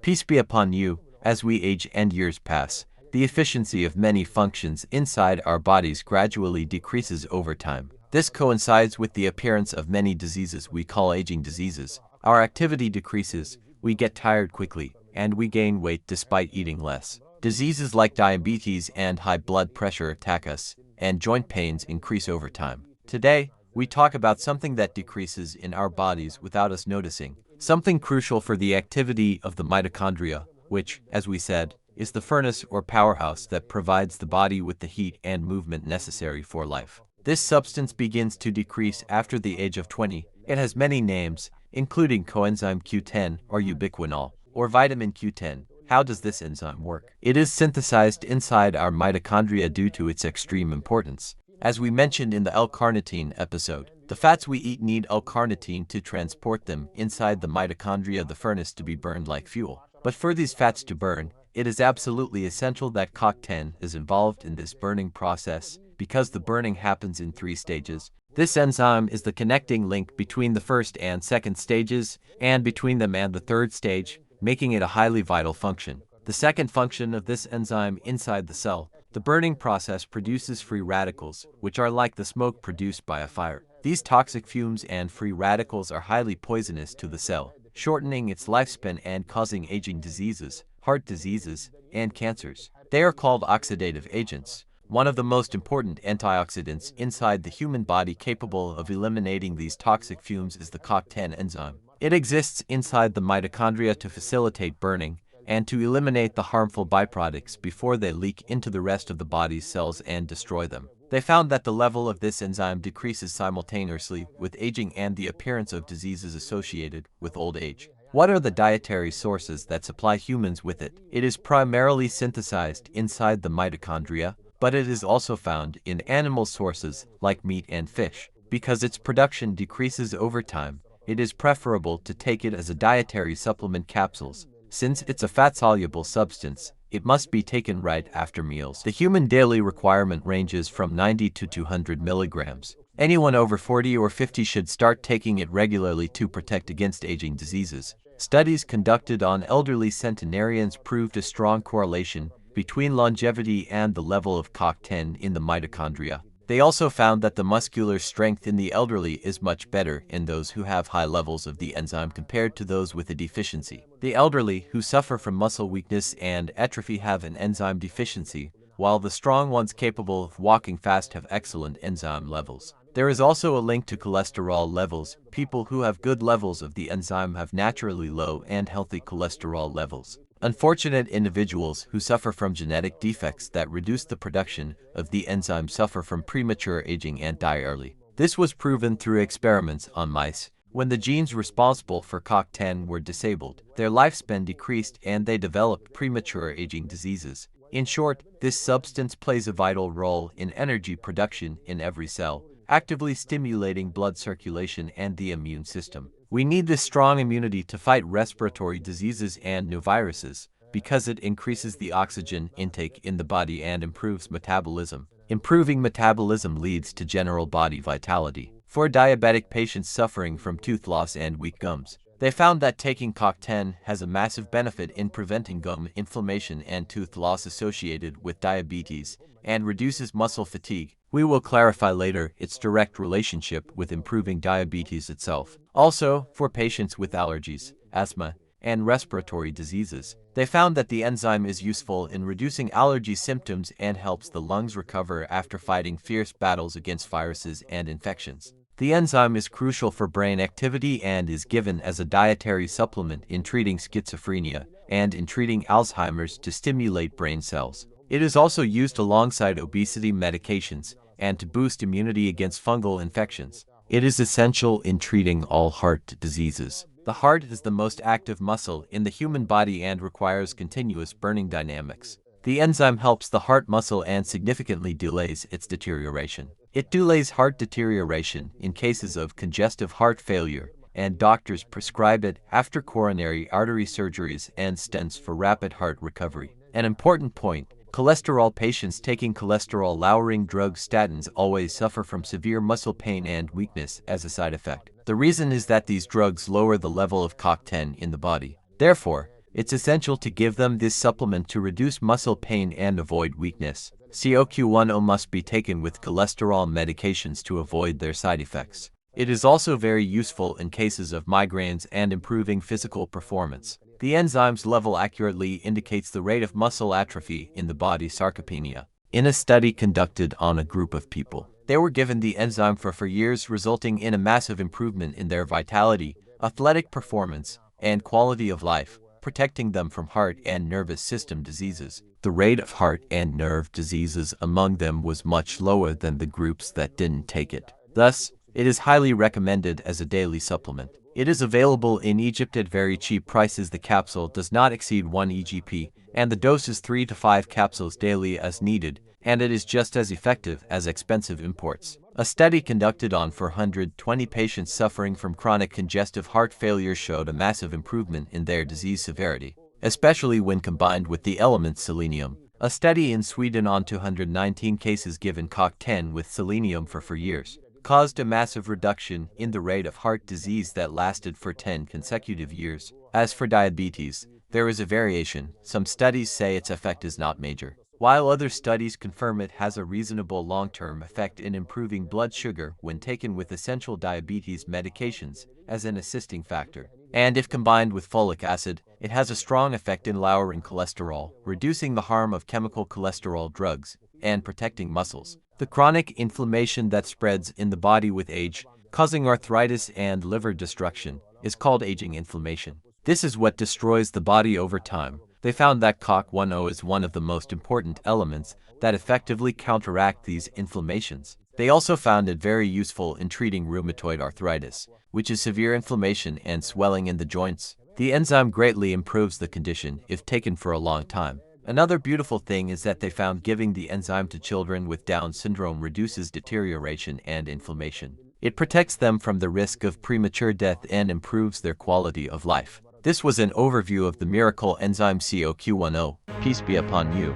Peace be upon you. As we age and years pass, the efficiency of many functions inside our bodies gradually decreases over time. This coincides with the appearance of many diseases we call aging diseases. Our activity decreases, we get tired quickly, and we gain weight despite eating less. Diseases like diabetes and high blood pressure attack us, and joint pains increase over time. Today, we talk about something that decreases in our bodies without us noticing, something crucial for the activity of the mitochondria, which, as we said, is the furnace or powerhouse that provides the body with the heat and movement necessary for life. This substance begins to decrease after the age of 20. It has many names, including coenzyme Q10 or Ubiquinol, or vitamin Q10. How does this enzyme work? It is synthesized inside our mitochondria due to its extreme importance. As we mentioned in the L-carnitine episode, the fats we eat need L-carnitine to transport them inside the mitochondria of the furnace to be burned like fuel. But for these fats to burn, it is absolutely essential that CoQ10 is involved in this burning process, because the burning happens in 3 stages. This enzyme is the connecting link between the first and second stages, and between them and the third stage, making it a highly vital function. The second function of this enzyme inside the cell, the burning process produces free radicals, which are like the smoke produced by a fire. These toxic fumes and free radicals are highly poisonous to the cell, shortening its lifespan and causing aging diseases, heart diseases, and cancers. They are called oxidative agents. One of the most important antioxidants inside the human body capable of eliminating these toxic fumes is the CoQ10 enzyme. It exists inside the mitochondria to facilitate burning and to eliminate the harmful byproducts before they leak into the rest of the body's cells and destroy them. They found that the level of this enzyme decreases simultaneously with aging and the appearance of diseases associated with old age. What are the dietary sources that supply humans with it? It is primarily synthesized inside the mitochondria, but it is also found in animal sources like meat and fish. Because its production decreases over time, it is preferable to take it as a dietary supplement capsules. Since it's a fat-soluble substance, it must be taken right after meals. The human daily requirement ranges from 90 to 200 milligrams. Anyone over 40 or 50 should start taking it regularly to protect against aging diseases. Studies conducted on elderly centenarians proved a strong correlation between longevity and the level of CoQ10 in the mitochondria. They also found that the muscular strength in the elderly is much better in those who have high levels of the enzyme compared to those with a deficiency. The elderly who suffer from muscle weakness and atrophy have an enzyme deficiency, while the strong ones capable of walking fast have excellent enzyme levels. There is also a link to cholesterol levels. People who have good levels of the enzyme have naturally low and healthy cholesterol levels. Unfortunate individuals who suffer from genetic defects that reduce the production of the enzyme suffer from premature aging and die early. This was proven through experiments on mice. When the genes responsible for CoQ10 were disabled, their lifespan decreased and they developed premature aging diseases. In short, this substance plays a vital role in energy production in every cell, actively stimulating blood circulation and the immune system. We need this strong immunity to fight respiratory diseases and new viruses, because it increases the oxygen intake in the body and improves metabolism. Improving metabolism leads to general body vitality. For diabetic patients suffering from tooth loss and weak gums, they found that taking CoQ10 has a massive benefit in preventing gum inflammation and tooth loss associated with diabetes, and reduces muscle fatigue. We will clarify later its direct relationship with improving diabetes itself. Also, for patients with allergies, asthma, and respiratory diseases, they found that the enzyme is useful in reducing allergy symptoms and helps the lungs recover after fighting fierce battles against viruses and infections. The enzyme is crucial for brain activity and is given as a dietary supplement in treating schizophrenia and in treating Alzheimer's to stimulate brain cells. It is also used alongside obesity medications and to boost immunity against fungal infections. It is essential in treating all heart diseases. The heart is the most active muscle in the human body and requires continuous burning dynamics. The enzyme helps the heart muscle and significantly delays its deterioration. It delays heart deterioration in cases of congestive heart failure, and doctors prescribe it after coronary artery surgeries and stents for rapid heart recovery. An important point: cholesterol patients taking cholesterol-lowering drug statins always suffer from severe muscle pain and weakness as a side effect. The reason is that these drugs lower the level of CoQ10 in the body. Therefore, It's essential to give them this supplement to reduce muscle pain and avoid weakness. CoQ10 must be taken with cholesterol medications to avoid their side effects. It is also very useful in cases of migraines and improving physical performance. The enzyme's level accurately indicates the rate of muscle atrophy in the body sarcopenia. In a study conducted on a group of people, they were given the enzyme for years, resulting in a massive improvement in their vitality, athletic performance, and quality of life, protecting them from heart and nervous system diseases. The rate of heart and nerve diseases among them was much lower than the groups that didn't take it. Thus, it is highly recommended as a daily supplement. It is available in Egypt at very cheap prices. The capsule does not exceed 1 EGP, and the dose is 3 to 5 capsules daily as needed, and it is just as effective as expensive imports. A study conducted on 420 patients suffering from chronic congestive heart failure showed a massive improvement in their disease severity, especially when combined with the element selenium. A study in Sweden on 219 cases given CoQ10 with selenium for 4 years caused a massive reduction in the rate of heart disease that lasted for 10 consecutive years. As for diabetes, there is a variation. Some studies say its effect is not major, while other studies confirm it has a reasonable long-term effect in improving blood sugar when taken with essential diabetes medications as an assisting factor. And if combined with folic acid, it has a strong effect in lowering cholesterol, reducing the harm of chemical cholesterol drugs, and protecting muscles. The chronic inflammation that spreads in the body with age, causing arthritis and liver destruction, is called aging inflammation. This is what destroys the body over time. They found that CoQ10 is one of the most important elements that effectively counteract these inflammations. They also found it very useful in treating rheumatoid arthritis, which is severe inflammation and swelling in the joints. The enzyme greatly improves the condition if taken for a long time. Another beautiful thing is that they found giving the enzyme to children with Down syndrome reduces deterioration and inflammation. It protects them from the risk of premature death and improves their quality of life. This was an overview of the miracle enzyme CoQ10. Peace be upon you.